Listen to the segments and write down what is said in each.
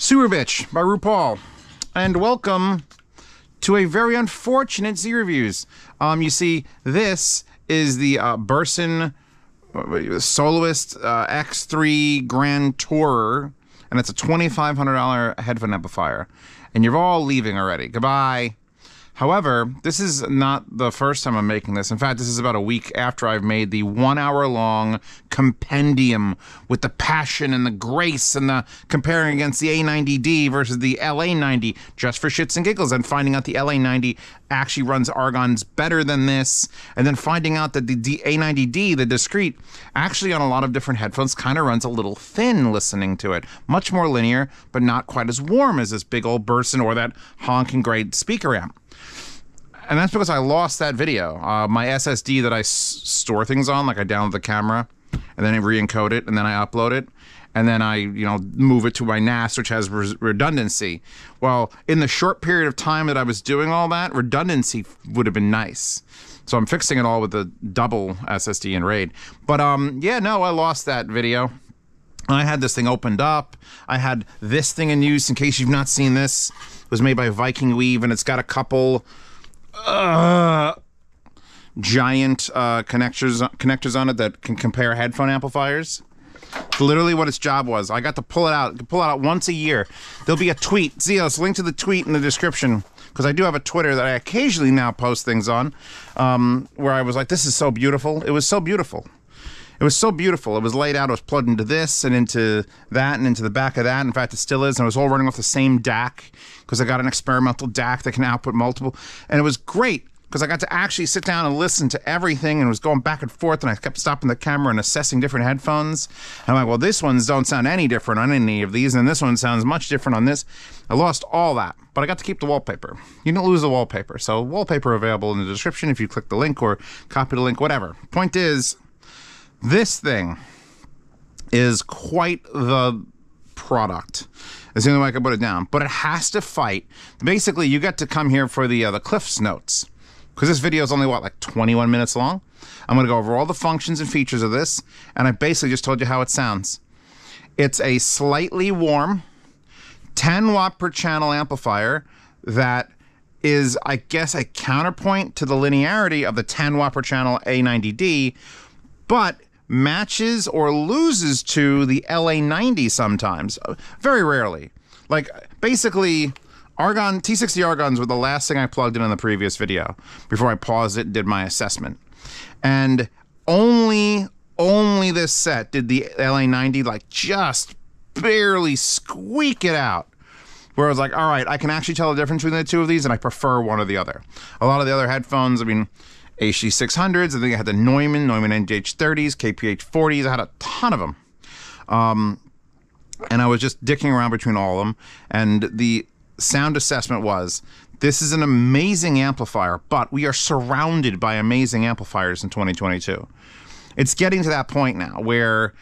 Sewer Bitch by RuPaul, and welcome to a very unfortunate Z Reviews. You see, this is the Burson Soloist X3 Grand Tourer, and it's a $2,500 headphone amplifier, and you're all leaving already. Goodbye. However, this is not the first time I'm making this. In fact, this is about a week after I've made the 1 hour long compendium with the passion and the grace and the comparing against the A90D versus the LA90 just for shits and giggles, and finding out the LA90 actually runs argons better than this, and then finding out that the A90D, the discrete, actually on a lot of different headphones kind of runs a little thin listening to it. Much more linear, but not quite as warm as this big old Burson or that honking great speaker amp. And that's because I lost that video. My SSD that I store things on, like I download the camera, and then I re-encode it, and then I upload it, and then I, move it to my NAS, which has redundancy. Well, in the short period of time that I was doing all that, redundancy would have been nice. So I'm fixing it all with the double SSD and RAID. But yeah, no, I lost that video. I had this thing opened up. I had this thing in use. In case you've not seen this, it was made by Viking Weave, and it's got a couple giant connectors on it that can compare headphone amplifiers. Literally what its job was. I got to pull it out once a year. There'll be a tweet. Zeos, link to the tweet in the description, because I do have a Twitter that I occasionally now post things on, where I was like, this is so beautiful. It was so beautiful. It was so beautiful. It was laid out. It was plugged into this and into that and into the back of that. In fact, it still is. And it was all running off the same DAC, because I got an experimental DAC that can output multiple. And it was great because I got to actually sit down and listen to everything, and it was going back and forth, and I kept stopping the camera and assessing different headphones. And I'm like, well, this ones don't sound any different on any of these, and this one sounds much different on this. I lost all that, but I got to keep the wallpaper. You don't lose the wallpaper. So wallpaper available in the description if you click the link or copy the link, whatever. Point is, this thing is quite the product. That's the only way I can put it down. But it has to fight. Basically, you get to come here for the Cliff's Notes, because this video is only, what, like 21 minutes long? I'm going to go over all the functions and features of this, and I basically just told you how it sounds. It's a slightly warm 10 watt per channel amplifier that is, I guess, a counterpoint to the linearity of the 10 watt per channel A90D, but matches or loses to the LA90 sometimes, very rarely. Like, basically, T60 argons were the last thing I plugged in the previous video before I paused it and did my assessment. And only this set did the LA90 like just barely squeak it out, where I was like, all right, I can actually tell the difference between the two of these, and I prefer one or the other. A lot of the other headphones, I mean, HD600s, I think I had the Neumann NGH30s, KPH40s, I had a ton of them. And I was just dicking around between all of them, and the sound assessment was, this is an amazing amplifier, but we are surrounded by amazing amplifiers in 2022. It's getting to that point now where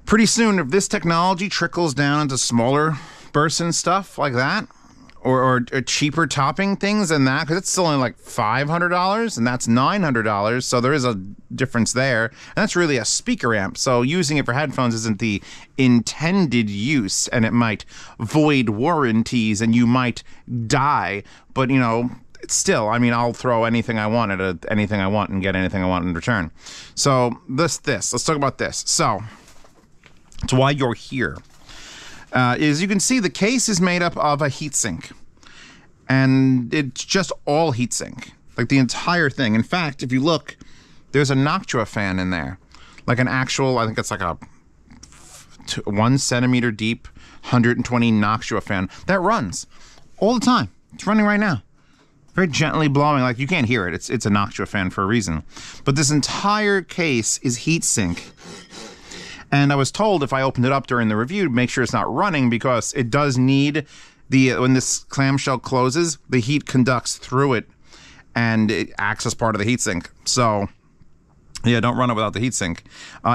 pretty soon, if this technology trickles down into smaller Burson stuff like that, or cheaper topping things than that, because it's still only like $500 and that's $900, so there is a difference there, and that's really a speaker amp, so using it for headphones isn't the intended use, and it might void warranties and you might die, but it's still, I mean, I'll throw anything I want at anything I want and get anything I want in return. So let's talk about this. So it's why you're here. As you can see, the case is made up of a heatsink, and it's just all heatsink, like the entire thing. In fact, if you look, there's a Noctua fan in there, like an actual, I think it's like a 1 centimeter deep, 120 Noctua fan that runs all the time. It's running right now, very gently blowing, like you can't hear it. It's a Noctua fan for a reason. But this entire case is heatsink. And I was told if I opened it up during the review, make sure it's not running, because it does need when this clamshell closes, the heat conducts through it and it acts as part of the heatsink. So yeah, don't run it without the heatsink.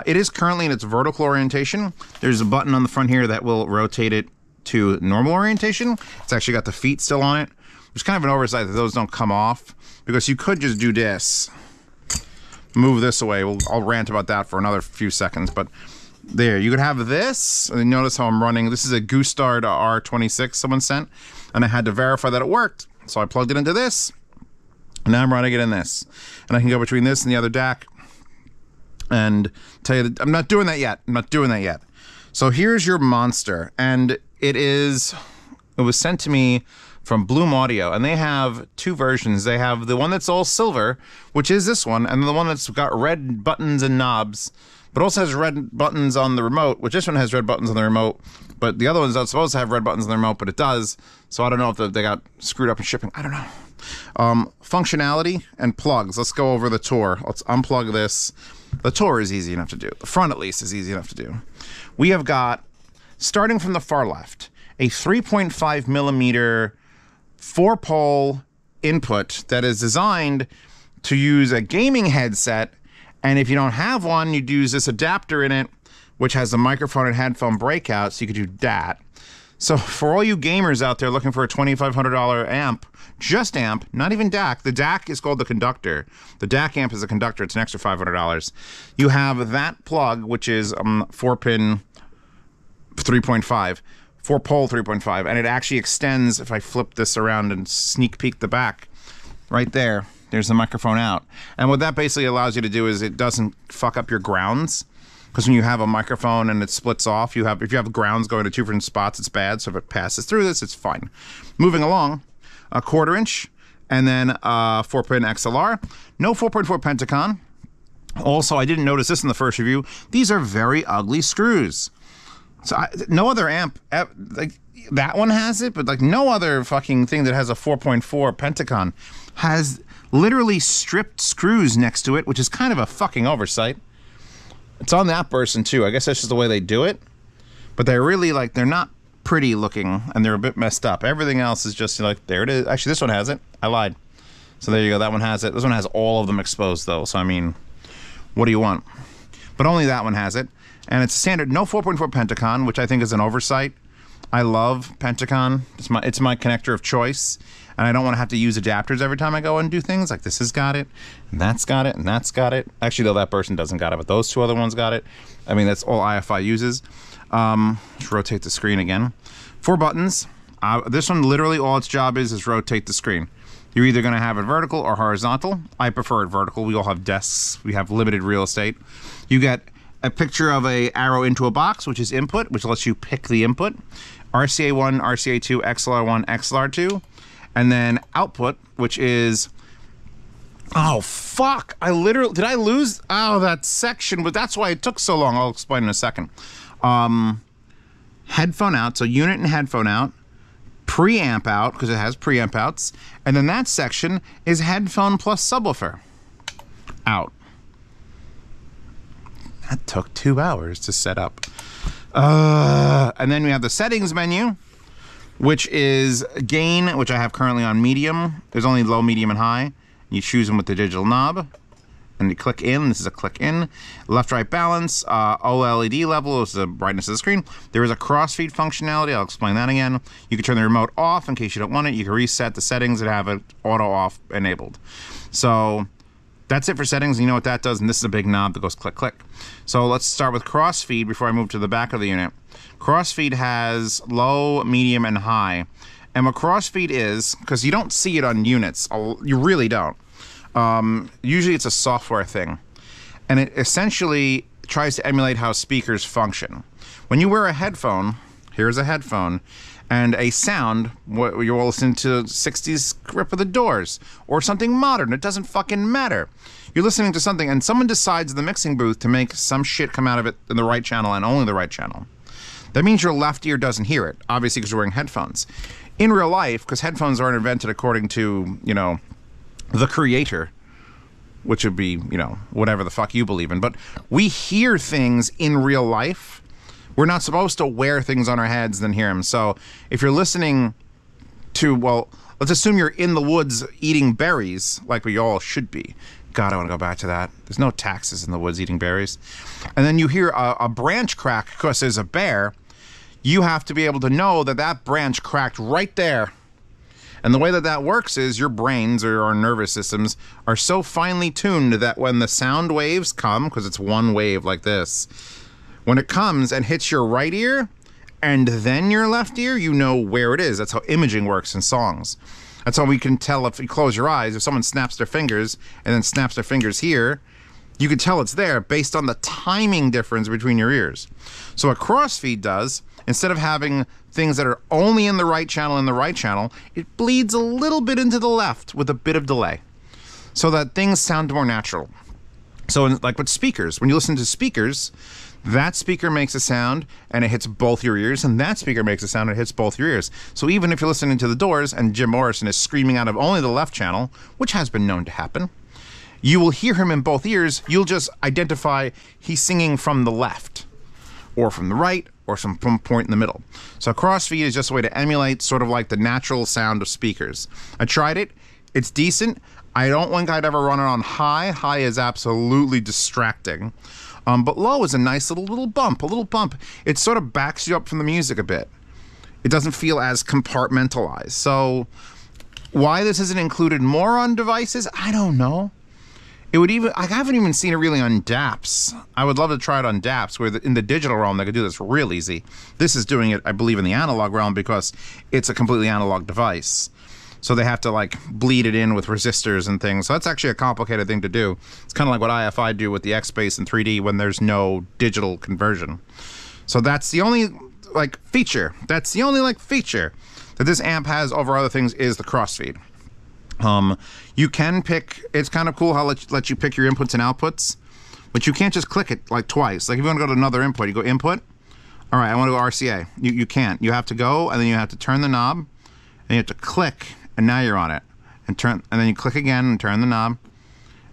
It is currently in its vertical orientation. There's a button on the front here that will rotate it to normal orientation. It's actually got the feet still on it. There's kind of an oversight that those don't come off, because you could just do this, move this away. I'll rant about that for another few seconds, but There, you could have this, and notice how I'm running. This is a Goostard R26 someone sent, and I had to verify that it worked. So I plugged it into this, and now I'm running it in this. And I can go between this and the other DAC, and tell you that I'm not doing that yet. I'm not doing that yet. So here's your monster, and it was sent to me from Bloom Audio, and they have two versions. They have the one that's all silver, which is this one, and the one that's got red buttons and knobs, but also has red buttons on the remote, which this one has red buttons on the remote, but the other one's not supposed to have red buttons on the remote, but it does. So I don't know if they got screwed up in shipping. I don't know. Functionality and plugs. Let's go over the tour. Let's unplug this. The tour is easy enough to do. The front, at least, is easy enough to do. We have got, starting from the far left, a 3.5 millimeter 4-pole input that is designed to use a gaming headset, and if you don't have one, you'd use this adapter in it, which has a microphone and headphone breakout, so you could do that. So for all you gamers out there looking for a $2,500 amp, just amp, not even DAC. The DAC is called the conductor. The DAC amp is a conductor. It's an extra $500. You have that plug, which is 4-pin 3.5. 4-pole 3.5, and it actually extends. If I flip this around and sneak peek the back, right there, there's the microphone out. And what that basically allows you to do is it doesn't fuck up your grounds, because when you have a microphone and it splits off, if you have grounds going to two different spots, it's bad. So if it passes through this, it's fine. Moving along, a 1/4 inch, and then 4-pin XLR. No 4.4 Pentacon. Also, I didn't notice this in the first review. These are very ugly screws. So no other amp, like that one has it, but like no other fucking thing that has a 4.4 Pentacon has literally stripped screws next to it, which is kind of a fucking oversight. It's on that Burson too. I guess that's just the way they do it. But they're really like, they're not pretty looking, and they're a bit messed up. Everything else is just like, there it is. Actually, this one has it. I lied. So there you go. That one has it. This one has all of them exposed though. So I mean, what do you want? But only that one has it. And it's standard, no 4.4 Pentacon, which I think is an oversight. I love Pentacon. It's my connector of choice. And I don't want to have to use adapters every time I go and do things. Like this has got it, and that's got it, and that's got it. Actually, though, that person doesn't got it, but those two other ones got it. I mean, that's all IFI uses. Let's rotate the screen again. 4 buttons. This one, literally, all its job is rotate the screen. You're either going to have it vertical or horizontal. I prefer it vertical. We all have desks. We have limited real estate. You get a picture of a arrow into a box, which is input, which lets you pick the input. RCA1, RCA2, XLR1, XLR2. And then output, which is... Oh, fuck! Did I lose? Oh, that section, but that's why it took so long. I'll explain in a second. Headphone out, so unit and headphone out. Preamp out, because it has preamp outs. And then that section is headphone plus subwoofer. Out. That took 2 hours to set up. And then we have the settings menu, which is gain, which I have currently on medium. There's only low, medium, and high. You choose them with the digital knob, and you click in. This is a click in. Left, right balance, OLED level is the brightness of the screen. There is a crossfeed functionality. I'll explain that again. You can turn the remote off in case you don't want it. You can reset the settings and have it auto off enabled. So that's it for settings. You know what that does, and this is a big knob that goes click, click. So let's start with crossfeed before I move to the back of the unit. Crossfeed has low, medium, and high. And what crossfeed is, because you don't see it on units, you really don't. Usually it's a software thing. And it essentially tries to emulate how speakers function. When you wear a headphone, here's a headphone, and a sound, you're listening to 60s Grip of the Doors, or something modern, it doesn't fucking matter. You're listening to something, and someone decides in the mixing booth to make some shit come out of it in the right channel, and only the right channel. That means your left ear doesn't hear it, obviously because you're wearing headphones. In real life, because headphones aren't invented according to, you know, the creator, which would be, you know, whatever the fuck you believe in, but we hear things in real life. We're not supposed to wear things on our heads and hear them. So if you're listening to, well, let's assume you're in the woods eating berries, like we all should be. God, I want to go back to that. There's no taxes in the woods eating berries. And then you hear a branch crack because there's a bear. You have to be able to know that that branch cracked right there. And the way that that works is your brains or our nervous systems are so finely tuned that when the sound waves come, because it's one wave like this, When it comes and hits your right ear and then your left ear, you know where it is. That's how imaging works in songs. That's how we can tell if you close your eyes, if someone snaps their fingers and then snaps their fingers here, you can tell it's there based on the timing difference between your ears. So what Crossfeed does, instead of having things that are only in the right channel, it bleeds a little bit into the left with a bit of delay so that things sound more natural. So like with speakers, when you listen to speakers, that speaker makes a sound and it hits both your ears, and that speaker makes a sound and it hits both your ears. So even if you're listening to The Doors and Jim Morrison is screaming out of only the left channel, which has been known to happen, you will hear him in both ears. You'll just identify he's singing from the left or from the right or some point in the middle. So Crossfeed is just a way to emulate sort of like the natural sound of speakers. I tried it. It's decent. I don't think I'd ever run it on high. High is absolutely distracting. But low is a nice little bump, a little bump. It sort of backs you up from the music a bit. It doesn't feel as compartmentalized. So why this isn't included more on devices, I don't know. It would even, I haven't even seen it really on DAPs. I would love to try it on DAPs, where in the digital realm they could do this real easy. This is doing it, I believe, in the analog realm because it's a completely analog device. So they have to like bleed it in with resistors and things. So that's actually a complicated thing to do. It's kind of like what IFI do with the X-Bass and 3D when there's no digital conversion. So that's the only like feature. That's the only like feature that this amp has over other things is the Crossfeed. You can pick, it's kind of cool how it lets you pick your inputs and outputs, but you can't just click it like twice. Like if you want to go to another input, you go input. All right, I want to go RCA. You can't. You have to go and then you have to turn the knob and you have to click and now you're on it. And then you click again and turn the knob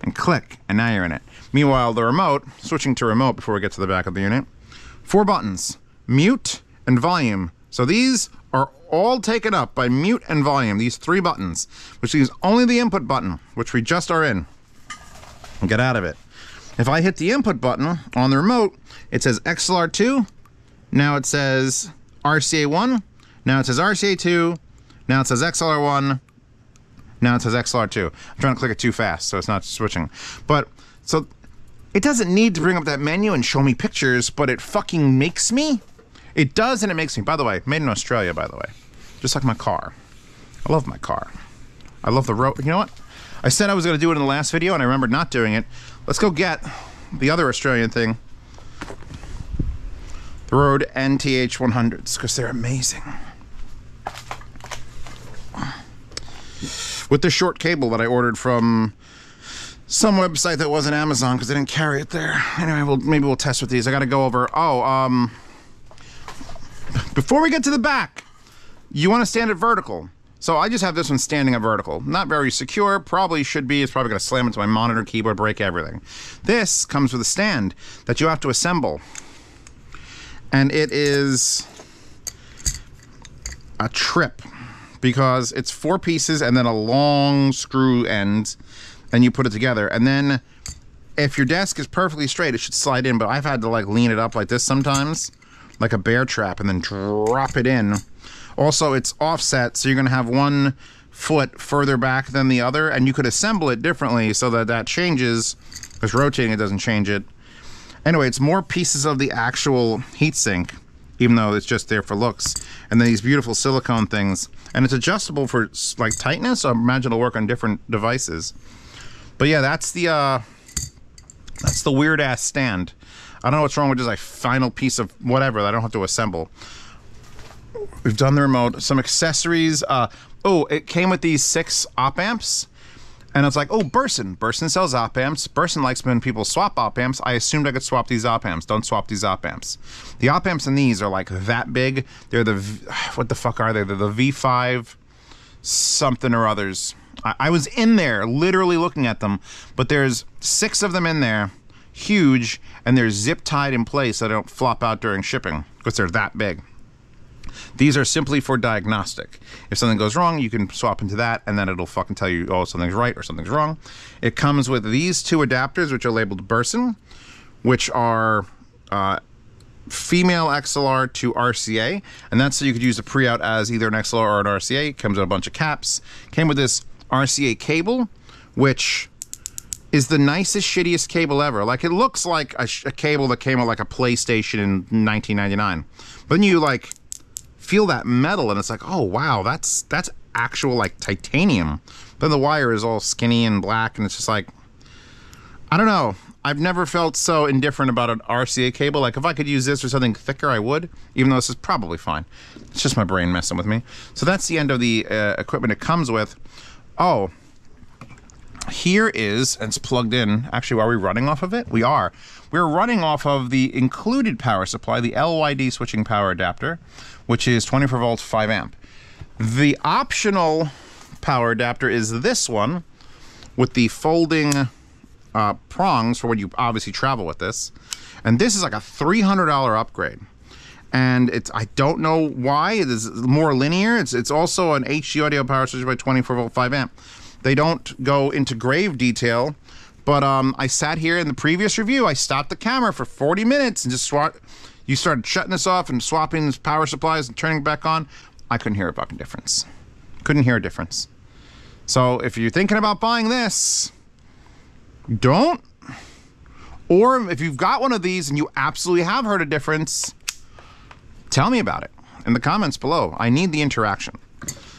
and click and now you're in it. Meanwhile, the remote, switching to remote before we get to the back of the unit, 4 buttons, mute and volume. So these are all taken up by mute and volume, these 3 buttons, which leaves only the input button, which we just are in. And get out of it. If I hit the input button on the remote, it says XLR2, now it says RCA1, now it says RCA2, now it says XLR1, now it says XLR2. I'm trying to click it too fast, so it's not switching. But, so, it doesn't need to bring up that menu and show me pictures, but it fucking makes me. It does, and it makes me. By the way, made in Australia, by the way. Just like my car. I love my car. I love the road. You know what? I said I was going to do it in the last video, and I remembered not doing it. Let's go get the other Australian thing. The Rode NTH 100s, because they're amazing. With the short cable that I ordered from some website that wasn't Amazon, because they didn't carry it there. Anyway, maybe we'll test with these. I got to go over. Before we get to the back, you want to stand it vertical. So I just have this one standing at vertical. Not very secure, probably should be. It's probably going to slam into my monitor, keyboard, break everything. This comes with a stand that you have to assemble. And it is a trip because it's 4 pieces and then a long screw end, and you put it together. And then if your desk is perfectly straight, it should slide in, but I've had to like lean it up like this sometimes, like a bear trap, and then drop it in. Also, it's offset, so you're going to have one foot further back than the other, and you could assemble it differently so that that changes, because rotating it doesn't change it. Anyway, it's more pieces of the actual heatsink, even though it's just there for looks. And then these beautiful silicone things. And it's adjustable for like tightness, so I imagine it'll work on different devices. But yeah, that's the weird ass stand. I don't know what's wrong with just like final piece of whatever that I don't have to assemble. We've done the remote, some accessories. Oh, it came with these 6 op amps. And it's like, oh, Burson. Burson sells op amps. Burson likes when people swap op amps. I assumed I could swap these op amps. Don't swap these op amps. The op amps in these are like that big. They're the, what the fuck are they? They're the V5 something or others. I was in there literally looking at them, but there's 6 of them in there, huge, and they're zip tied in place so they don't flop out during shipping because they're that big. These are simply for diagnostic. If something goes wrong, you can swap into that, and then it'll fucking tell you, oh, something's right or something's wrong. It comes with these 2 adapters, which are labeled Burson, which are female XLR to RCA, and that's so you could use the pre-out as either an XLR or an RCA. It comes with a bunch of caps. Came with this RCA cable, which is the nicest, shittiest cable ever. Like, it looks like a cable that came with like a PlayStation in 1999. But then you like feel that metal and it's like, oh wow, that's actual like titanium. Then the wire is all skinny and black and it's just like, I don't know. I've never felt so indifferent about an RCA cable. Like, if I could use this or something thicker, I would, even though this is probably fine. It's just my brain messing with me. So that's the end of the equipment it comes with. Oh, here is, and it's plugged in. Actually, are we running off of it? We are. We're running off of the included power supply, the LYD switching power adapter, which is 24 volts, 5 amp. The optional power adapter is this one with the folding prongs for when you obviously travel with this. And this is like a $300 upgrade. And it's, I don't know why, it is more linear. It's also an HD audio power switch by 24 volt, 5 amp. They don't go into grave detail, but I sat here in the previous review, I stopped the camera for 40 minutes and just you started shutting this off and swapping this power supplies and turning it back on. I couldn't hear a fucking difference. Couldn't hear a difference. So if you're thinking about buying this, don't. Or if you've got one of these and you absolutely have heard a difference, tell me about it in the comments below. I need the interaction.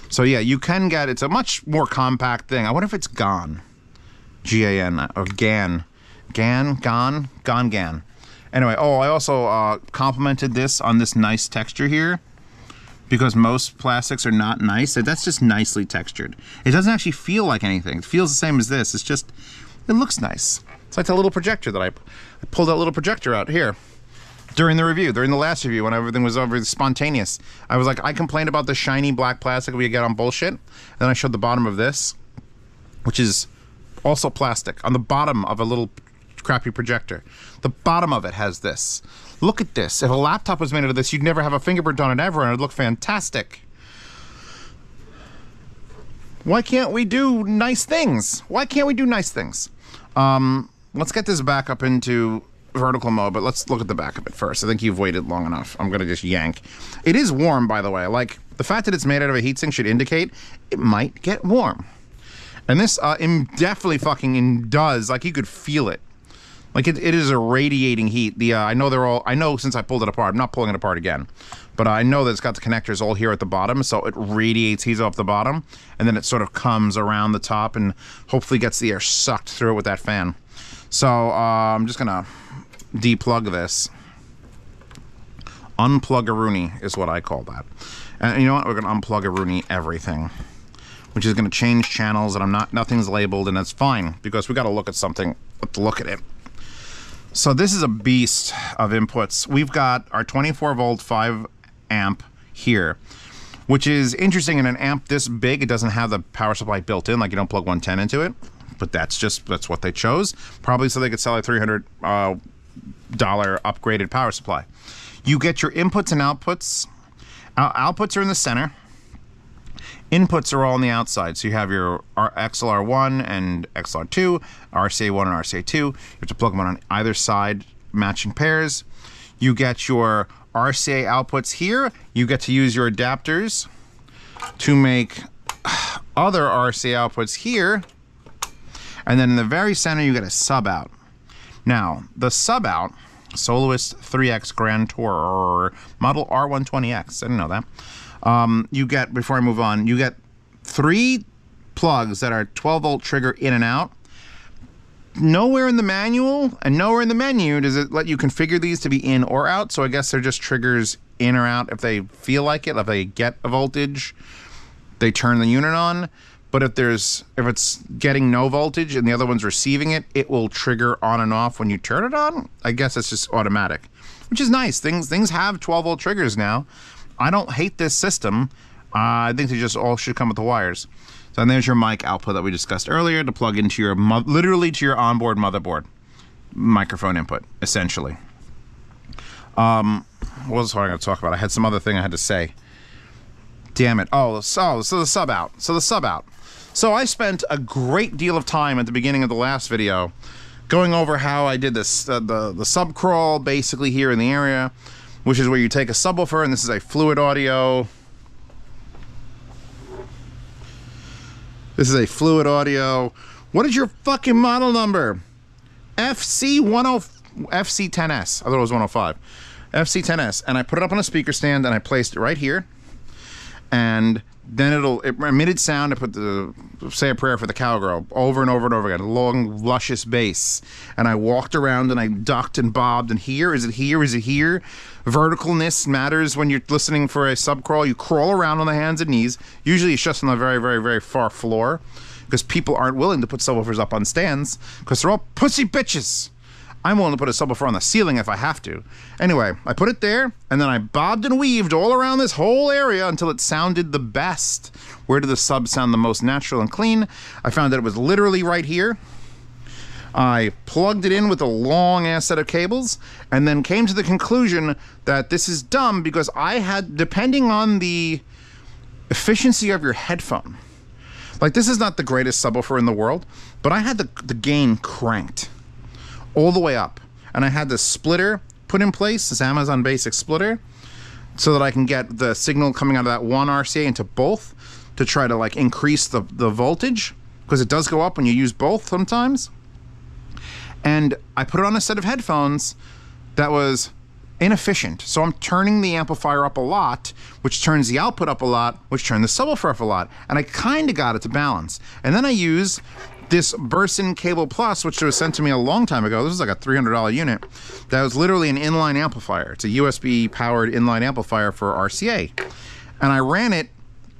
So yeah, you can get, it's a much more compact thing. I wonder if it's GAN. G-A-N, or GAN. GAN. Anyway, oh, I also complimented this on this nice texture here, because most plastics are not nice. That's just nicely textured. It doesn't actually feel like anything. It feels the same as this. It's just, it looks nice. It's like the little projector that I pulled that little projector out here. During the review, during the last review, when everything was over spontaneous, I was like, I complained about the shiny black plastic we get on bullshit. Then I showed the bottom of this, which is also plastic, on the bottom of a little crappy projector. The bottom of it has this. Look at this. If a laptop was made out of this, you'd never have a fingerprint on it ever, and it'd look fantastic. Why can't we do nice things? Why can't we do nice things? Let's get this back up into vertical mode, but let's look at the back of it first. I think you've waited long enough. I'm gonna just yank. It is warm, by the way. Like, the fact that it's made out of a heatsink should indicate it might get warm. And this definitely fucking does. Like, you could feel it. Like, it is a radiating heat. The I know since I pulled it apart, I'm not pulling it apart again, but I know that it's got the connectors all here at the bottom, so it radiates heat off the bottom, and then it sort of comes around the top and hopefully gets the air sucked through it with that fan. So I'm just gonna deplug this. Unplug-a-rooney is what I call that. And you know what? We're gonna unplug-a-rooney everything, which is gonna change channels, and nothing's labeled, and that's fine because we gotta look at something. Let's look at it. So this is a beast of inputs. We've got our 24 volt 5 amp here, which is interesting. In an amp this big, it doesn't have the power supply built in, like you don't plug 110 into it, but that's what they chose, probably so they could sell a $300 upgraded power supply. You get your inputs and outputs. Outputs are in the center. Inputs are all on the outside. So you have your XLR1 and XLR2, RCA1 and RCA2. You have to plug them on either side, matching pairs. You get your RCA outputs here. You get to use your adapters to make other RCA outputs here. And then in the very center, you get a sub out. Now, the sub out, Soloist 3X Grand Tourer, model R120X. I didn't know that. You get, before I move on, you get 3 plugs that are 12 volt trigger in and out. Nowhere in the manual and nowhere in the menu does it let you configure these to be in or out. So I guess they're just triggers in or out if they feel like it. If they get a voltage, they turn the unit on. But if it's getting no voltage and the other one's receiving it, it will trigger on and off when you turn it on. I guess it's just automatic, which is nice. Things have 12 volt triggers now. I don't hate this system. I think they just all should come with the wires. So and there's your mic output that we discussed earlier to plug into your, literally to your onboard motherboard. Microphone input, essentially. What was I going to talk about? I had some other thing I had to say. Damn it. Oh, so the sub out. So I spent a great deal of time at the beginning of the last video going over how I did this, the sub crawl basically here in the area, which is where you take a subwoofer, and this is a fluid audio. This is a fluid audio What is your fucking model number? FC10S. I thought it was 105. FC10S. And I put it up on a speaker stand and I placed it right here. And then it emitted sound. I put the Say a Prayer for the Cowgirl over and over and over again. A long, luscious bass. And I walked around and I ducked and bobbed. And here, is it here? Is it here? Verticalness matters when you're listening for a sub crawl. You crawl around on the hands and knees. Usually it's just on the very, very, very far floor. Because people aren't willing to put subwoofers up on stands. Because they're all pussy bitches. I'm willing to put a subwoofer on the ceiling if I have to. Anyway, I put it there, and then I bobbed and weaved all around this whole area until it sounded the best. Where did the sub sound the most natural and clean? I found that it was literally right here. I plugged it in with a long-ass set of cables, and then came to the conclusion that this is dumb because I had, depending on the efficiency of your headphone, like this is not the greatest subwoofer in the world, but I had the gain cranked all the way up, and I had this splitter put in place, this Amazon Basic splitter, so that I can get the signal coming out of that one RCA into both to try to like increase the voltage, because it does go up when you use both sometimes. And I put it on a set of headphones that was inefficient, so I'm turning the amplifier up a lot, which turns the output up a lot, which turned the subwoofer up a lot, and I kind of got it to balance. And then I use this Burson Cable Plus, which was sent to me a long time ago. This was like a $300 unit. That was literally an inline amplifier. It's a USB-powered inline amplifier for RCA. And I ran it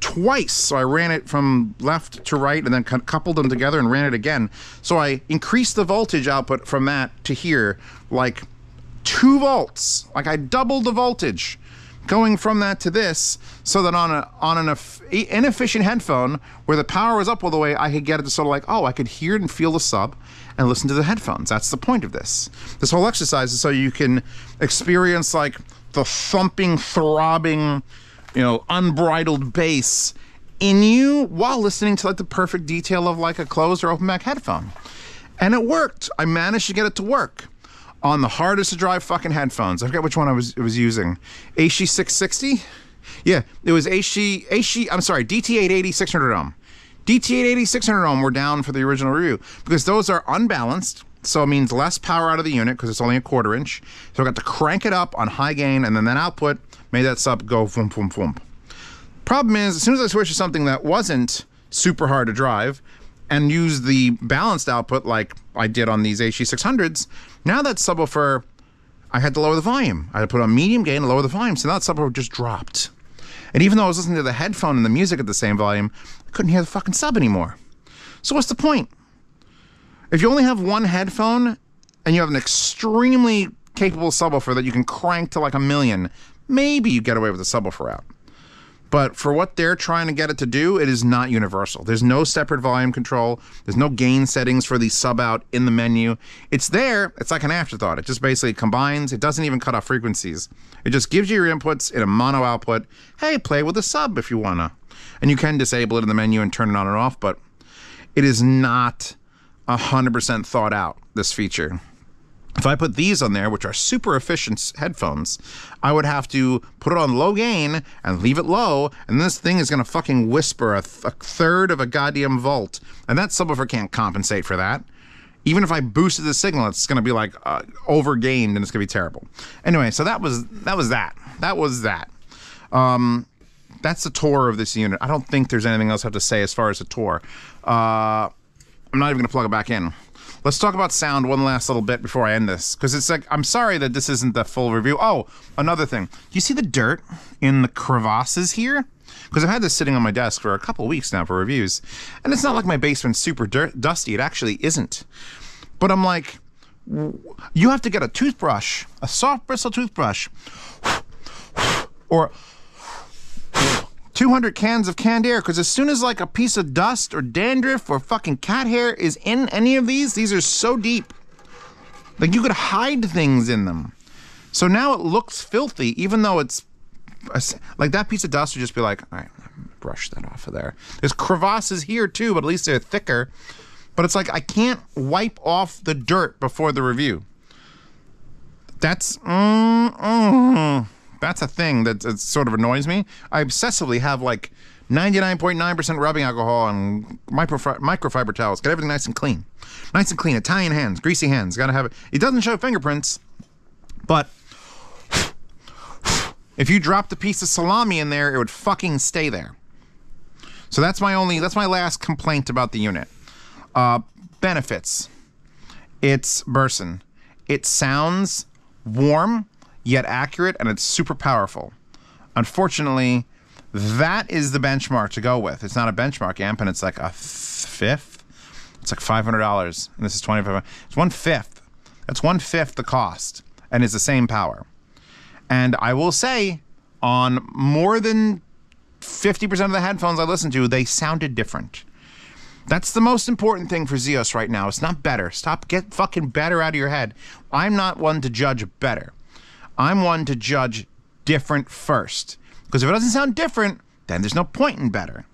twice. So I ran it from left to right and then coupled them together and ran it again. So I increased the voltage output from that to here like 2 volts. Like I doubled the voltage going from that to this, so that on an inefficient headphone where the power was up all the way, I could get it to sort of like, oh, I could hear and feel the sub and listen to the headphones. That's the point of this. This whole exercise is so you can experience like the thumping, throbbing, you know, unbridled bass in you while listening to like the perfect detail of like a closed or open back headphone. And it worked. I managed to get it to work on the hardest to drive fucking headphones. I forget which one I was using. HG660? Yeah, it was DT880 600 ohm. DT880 600 ohm were down for the original review because those are unbalanced, so it means less power out of the unit because it's only a 1/4 inch. So I got to crank it up on high gain, and then that output made that sub go boom, boom, boom. Problem is, as soon as I switched to something that wasn't super hard to drive and used the balanced output like I did on these HG600s, now that subwoofer, I had to lower the volume. I had to put on medium gain and lower the volume, so now that subwoofer just dropped. And even though I was listening to the headphone and the music at the same volume, I couldn't hear the fucking sub anymore. So what's the point? If you only have one headphone and you have an extremely capable subwoofer that you can crank to like 1,000,000, maybe you get away with the subwoofer out. But for what they're trying to get it to do, it is not universal. There's no separate volume control. There's no gain settings for the sub out in the menu. It's there. It's like an afterthought. It just basically combines. It doesn't even cut off frequencies. It just gives you your inputs in a mono output. Hey, play with the sub if you wanna. And you can disable it in the menu and turn it on and off, but it is not 100% thought out, this feature. If I put these on there, which are super efficient headphones, I would have to put it on low gain and leave it low, and this thing is gonna fucking whisper a third of a goddamn volt. And that subwoofer can't compensate for that. Even if I boosted the signal, it's gonna be like over-gained and it's gonna be terrible. Anyway, so that was that. That's the tour of this unit. I don't think there's anything else I have to say as far as the tour. I'm not even gonna plug it back in. Let's talk about sound one last little bit before I end this, because it's like, I'm sorry that this isn't the full review. Oh, another thing. Do you see the dirt in the crevasses here? Because I've had this sitting on my desk for a couple weeks now for reviews, and it's not like my basement's super dusty. It actually isn't. But I'm like, you have to get a toothbrush, a soft bristle toothbrush, or 200 cans of canned air, because as soon as like a piece of dust or dandruff or fucking cat hair is in any of these are so deep. Like you could hide things in them. So now it looks filthy, even though it's, like that piece of dust would just be like, all right, brush that off of there. There's crevasses here too, but at least they're thicker. But it's like, I can't wipe off the dirt before the review. That's That's a thing that sort of annoys me. I obsessively have like 99.9% rubbing alcohol and microfiber towels. Get everything nice and clean. Nice and clean. Italian hands, greasy hands. Gotta have it. It doesn't show fingerprints, but if you dropped a piece of salami in there, it would fucking stay there. So that's my last complaint about the unit. Benefits. It's Burson. It sounds warm, yet accurate, and it's super powerful. Unfortunately, that is the benchmark to go with. It's not a benchmark amp, and it's like a fifth. It's like $500, and this is $2,500. It's 1/5. That's 1/5 the cost, and it's the same power. And I will say, on more than 50% of the headphones I listen to, they sounded different. That's the most important thing for Zeos right now. It's not better. Get fucking better out of your head. I'm not one to judge better. I'm one to judge different first. Because if it doesn't sound different, then there's no point in better.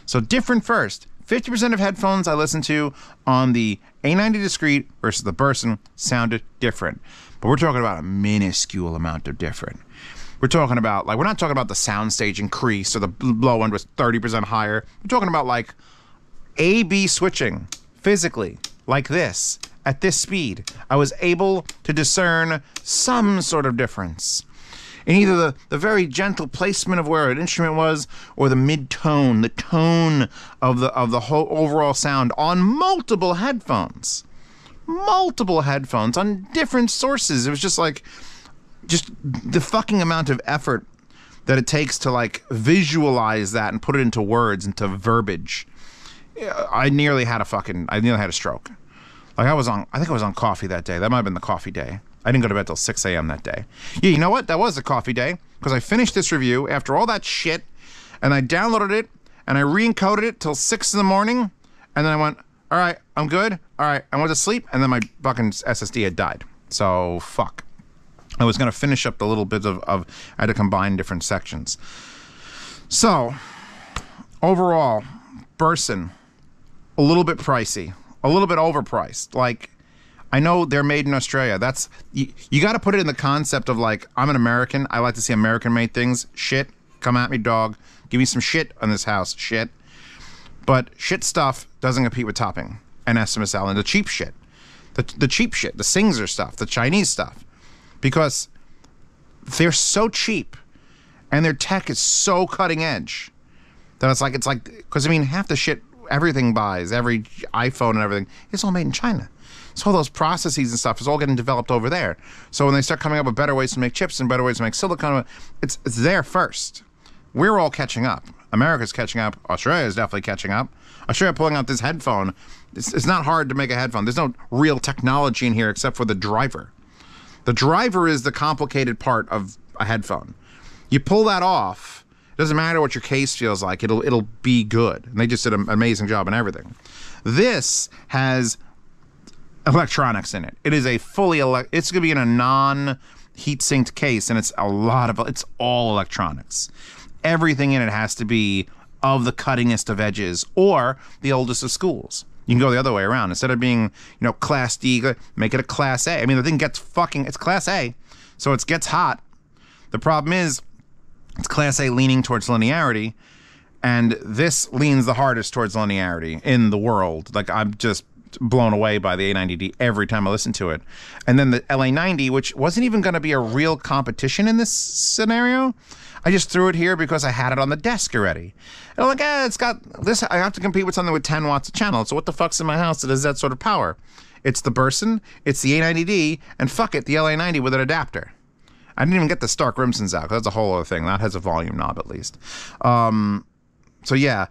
So different first. 50% of headphones I listen to on the A90 Discreet versus the Burson sounded different. But we're talking about a minuscule amount of different. We're talking about, like, we're not talking about the soundstage increase or the low end was 30% higher. We're talking about, like, A-B switching physically, like this, at this speed. I was able to discern some sort of difference in either the very gentle placement of where an instrument was or the mid-tone, the tone of the whole overall sound on multiple headphones. Multiple headphones on different sources. It was just like, just the fucking amount of effort that it takes to like visualize that and put it into words, into verbiage. I nearly had a stroke. Like I think I was on coffee that day. That might have been the coffee day. I didn't go to bed till 6 a.m. that day. Yeah, you know what? That was a coffee day because I finished this review after all that shit and I downloaded it and I re-encoded it till 6 in the morning and then I went, all right, I'm good. All right, I went to sleep and then my fucking SSD had died. So, fuck. I was going to finish up the little bit of I had to combine different sections. So, overall, Burson, a little bit pricey, a little bit overpriced. Like, I know they're made in Australia. That's you got to put it in the concept of like, I'm an American. I like to see American-made things. Shit, come at me, dog. Give me some shit on this house. Shit. But shit stuff doesn't compete with Topping and SMSL and the cheap shit. The cheap shit, the Singzer stuff, the Chinese stuff. Because they're so cheap and their tech is so cutting edge that it's like, because I mean, half the shit everything buys, every iPhone and everything, it's all made in China. So all those processes and stuff is all getting developed over there. So when they start coming up with better ways to make chips and better ways to make silicon, it's there first. We're all catching up. America's catching up. Australia is definitely catching up. Australia pulling out this headphone. It's not hard to make a headphone. There's no real technology in here except for the driver. The driver is the complicated part of a headphone. You pull that off, it doesn't matter what your case feels like. It'll be good. And they just did an amazing job and everything. This has electronics in it. It is a fully it's going to be in a non-heat sinked case, and it's all electronics. Everything in it has to be of the cuttingest of edges or the oldest of schools. You can go the other way around. Instead of being, Class D, make it a Class A. I mean, the thing gets it's Class A, so it gets hot. The problem is, it's Class A leaning towards linearity, and this leans the hardest towards linearity in the world. Like, I'm just blown away by the A90D every time I listen to it. And then the LA90, which wasn't even going to be a real competition in this scenario, I just threw it here because I had it on the desk already. And I'm like, it's got this. I have to compete with something with 10 watts a channel. So what the fuck's in my house that has that sort of power? It's the Burson, it's the A90D, and fuck it, the LA90 with an adapter. I didn't even get the Stark Rimsons out, because that's a whole other thing. That has a volume knob, at least. So yeah,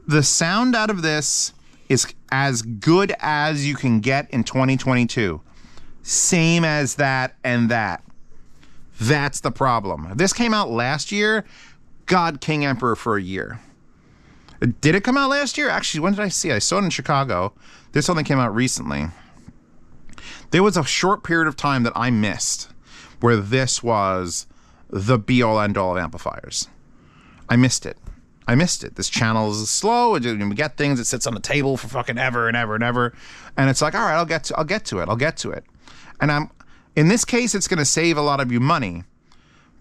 the sound out of this is as good as you can get in 2022. Same as that and that. That's the problem. This came out last year. God, King Emperor for a year. Did it come out last year? Actually, when did I see it? I saw it in Chicago. This only came out recently. There was a short period of time that I missed where this was the be-all, end-all of amplifiers. I missed it. This channel is slow. We get things. It sits on the table for fucking ever and ever and ever. And it's like, all right, I'll get to it. And in this case, it's going to save a lot of you money.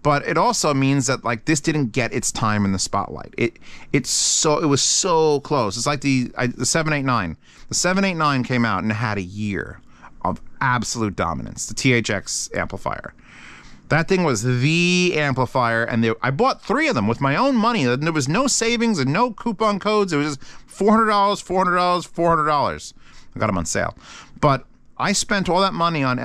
But it also means that like this didn't get its time in the spotlight. It was so close. It's like the 789. The 789 came out and had a year of absolute dominance. The THX amplifier. That thing was the amplifier, and I bought 3 of them with my own money. There was no savings and no coupon codes. It was just $400, $400, $400. I got them on sale. But I spent all that money on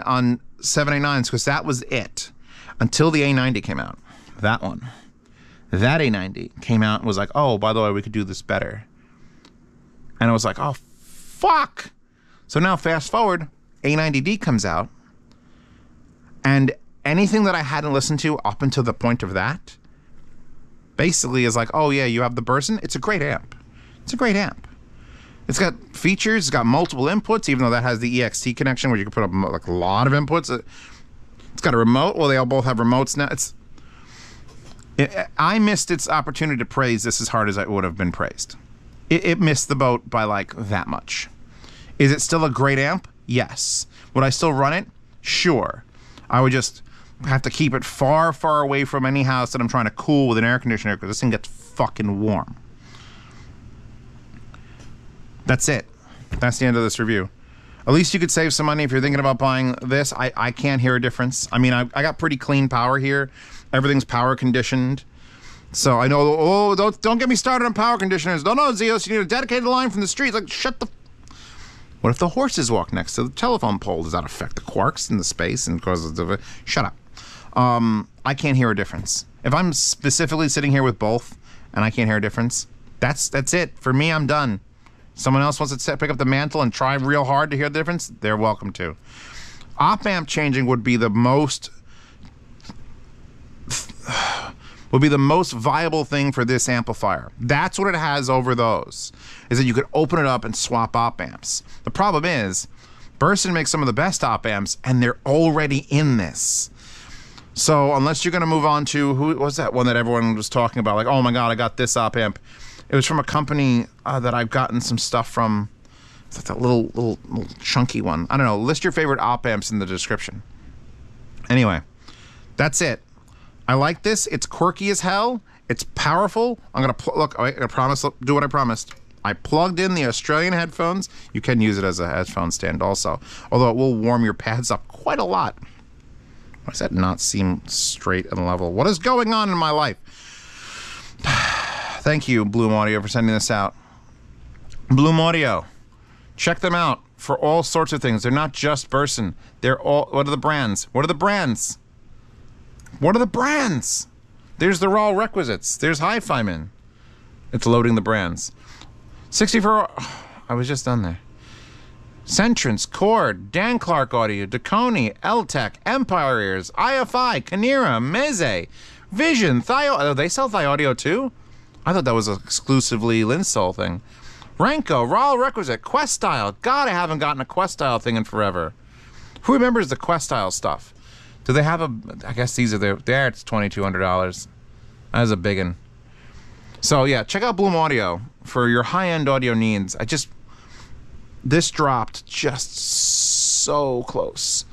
789s because that was it. Until the A90 came out. That one. That A90 came out and was like, oh, by the way, we could do this better. And I was like, oh, fuck. So now fast forward, A90D comes out. And anything that I hadn't listened to up until the point of that basically is like, oh, yeah, you have the Burson. It's a great amp. It's a great amp. It's got features. It's got multiple inputs, even though that has the EXT connection where you can put up like a lot of inputs. It's got a remote. Well, they all both have remotes now. I missed its opportunity to praise this as hard as I would have been praised. It missed the boat by like that much. Is it still a great amp? Yes. Would I still run it? Sure. I would just have to keep it far, far away from any house that I'm trying to cool with an air conditioner because this thing gets fucking warm. That's it. That's the end of this review. At least you could save some money if you're thinking about buying this. I can't hear a difference. I mean, I got pretty clean power here. Everything's power conditioned. So I know, oh, don't get me started on power conditioners. No, Zeos, you need a dedicated line from the street. Like, shut the... What if the horses walk next to the telephone pole? Does that affect the quarks in the space and cause the... Shut up. I can't hear a difference. If I'm specifically sitting here with both and I can't hear a difference, that's it. For me, I'm done. Someone else wants to pick up the mantle and try real hard to hear the difference, they're welcome to. Op amp changing would be the most viable thing for this amplifier. That's what it has over those, is that you could open it up and swap op amps. The problem is, Burson makes some of the best op amps, and they're already in this. So unless you're going to move on to, who was that one that everyone was talking about? Like, oh my God, I got this op amp. It was from a company that I've gotten some stuff from. It's like that little chunky one. I don't know. List your favorite op amps in the description. Anyway, that's it. I like this. It's quirky as hell. It's powerful. I'm gonna look. I promise. Do what I promised. I plugged in the Australian headphones. You can use it as a headphone stand also, although it will warm your pads up quite a lot. Why does that not seem straight and level? What is going on in my life? Thank you, Bloom Audio, for sending this out. Bloom Audio. Check them out for all sorts of things. They're not just Burson. They're all... What are the brands? What are the brands? What are the brands? There's the raw requisites. There's Hi-Fi Man. It's loading the brands. 64... Oh, I was just done there. Centrance, Cord, Dan Clark Audio, Deconi, L-Tech, Empire Ears, IFI, Kinera, Meze, Vision, Thio... Oh, they sell Thio too? I thought that was an exclusively Linsol thing. Renko, Raw Requisite, Quest Style. God, I haven't gotten a Quest Style thing in forever. Who remembers the Quest Style stuff? Do they have a... I guess these are there. It's $2,200. That is a big one. So, yeah, check out Bloom Audio for your high-end audio needs. This dropped just so close.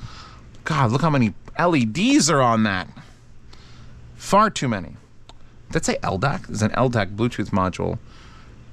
God, look how many LEDs are on that. Far too many. Did that say LDAC? It's an LDAC Bluetooth module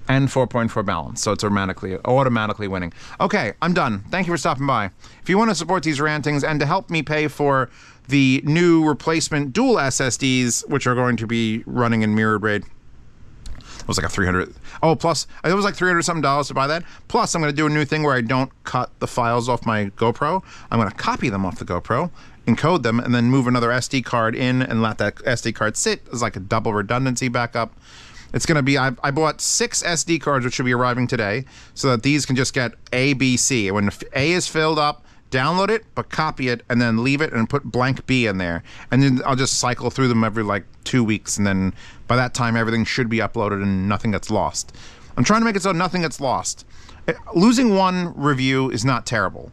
and 4.4 balance, so it's automatically winning. Okay, I'm done. Thank you for stopping by. If you want to support these rantings and to help me pay for the new replacement dual SSDs, which are going to be running in Mirror Braid, it was like a 300. Oh, plus it was like $300 something to buy that. Plus, I'm going to do a new thing where I don't cut the files off my GoPro. I'm going to copy them off the GoPro, encode them, and then move another SD card in and let that SD card sit as like a double redundancy backup. It's going to be, I bought 6 SD cards, which should be arriving today, so that these can just get A, B, C. When A is filled up, download it, but copy it, and then leave it and put blank B in there. And then I'll just cycle through them every like 2 weeks, and then by that time, everything should be uploaded and nothing gets lost. I'm trying to make it so nothing gets lost. Losing one review is not terrible.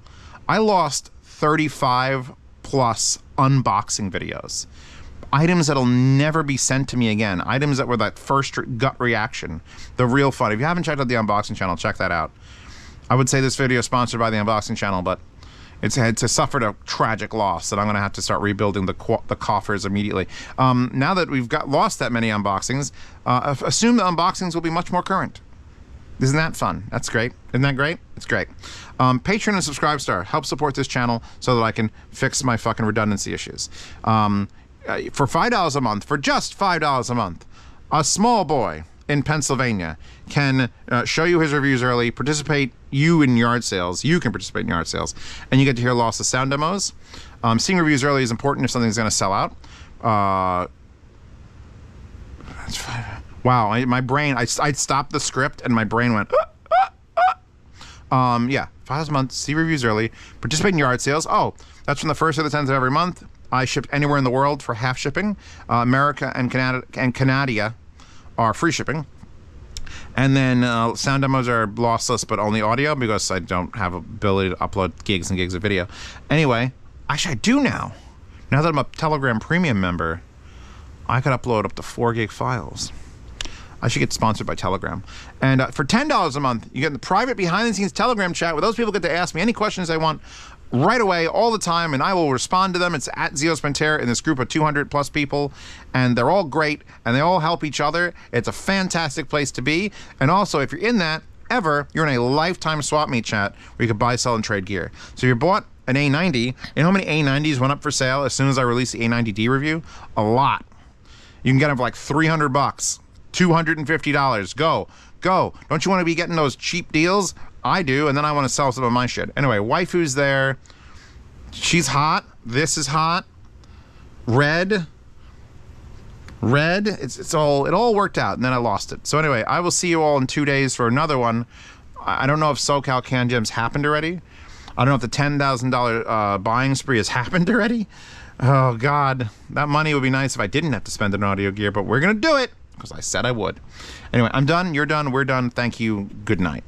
I lost 35 plus unboxing videos. Items that'll never be sent to me again. Items that were that first gut reaction. The real fun. If you haven't checked out the unboxing channel, check that out. I would say this video is sponsored by the unboxing channel, but It's suffered a tragic loss that I'm going to have to start rebuilding the coffers immediately. Now that we've lost that many unboxings, assume the unboxings will be much more current. Isn't that fun? That's great. Isn't that great? It's great. Patreon and Subscribe Star help support this channel so that I can fix my fucking redundancy issues. For $5 a month, for just $5 a month, a small boy in Pennsylvania can show you his reviews early, participate in yard sales. You can participate in yard sales, and you get to hear lossless sound demos. Seeing reviews early is important if something's going to sell out. Wow, my brain, I stopped the script and my brain went, yeah, $5 a month, see reviews early, participate in yard sales. Oh, that's from the 1st to the 10th of every month. I ship anywhere in the world for half shipping. America and Canada are free shipping. And then sound demos are lossless, but only audio because I don't have ability to upload gigs and gigs of video. Anyway, actually I do now. Now that I'm a Telegram Premium member, I could upload up to 4 gig files. I should get sponsored by Telegram. And for $10 a month, you get the private behind-the-scenes Telegram chat where those people get to ask me any questions they want right away, all the time, and I will respond to them. It's at Zeospantera in this group of 200-plus people, and they're all great, and they all help each other. It's a fantastic place to be. And also, if you're in that, you're in a lifetime swap meet chat where you can buy, sell, and trade gear. So you bought an A90. You know how many A90s went up for sale as soon as I released the A90D review? A lot. You can get them for like $300. $250. Go. Don't you want to be getting those cheap deals? I do, and then I want to sell some of my shit. Anyway, waifu's there. She's hot. This is hot. Red. It all worked out, and then I lost it. So anyway, I will see you all in 2 days for another one. I don't know if SoCal Can Gems happened already. I don't know if the $10,000 buying spree has happened already. Oh, God. That money would be nice if I didn't have to spend it on audio gear, but we're going to do it because I said I would. Anyway, I'm done. You're done. We're done. Thank you. Good night.